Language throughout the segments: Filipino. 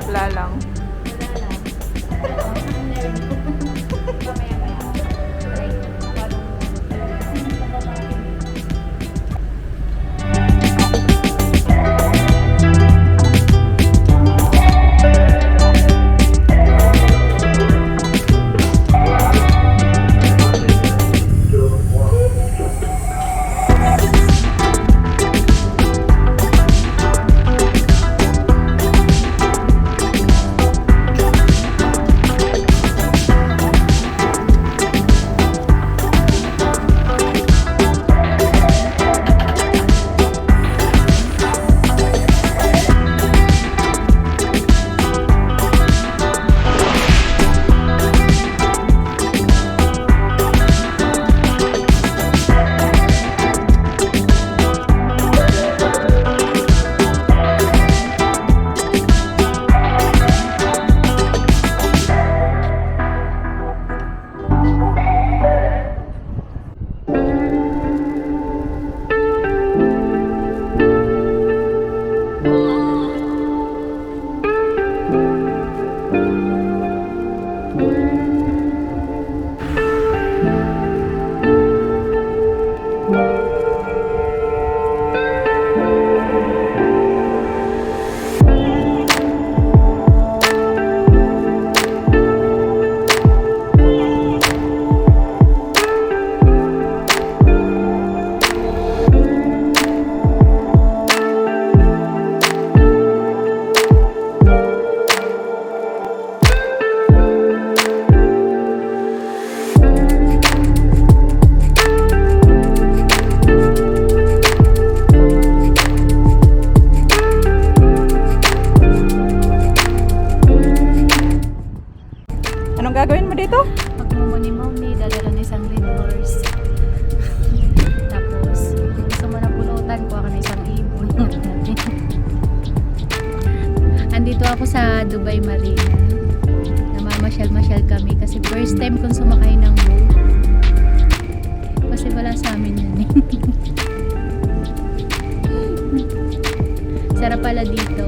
Wala lang. Anong gagawin mo dito? Magmumuni-muni, dadala ng isang red horse. Tapos, kung gusto mo ng pulutan, kuha ka ng isang ibon. Andito ako sa Dubai Marina. Namamasyal-masyal kami kasi first time kong sumakay ng boat. Kasi wala sa amin yan eh. Sarap pala dito.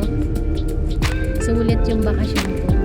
Sulit yung bakasyon ko.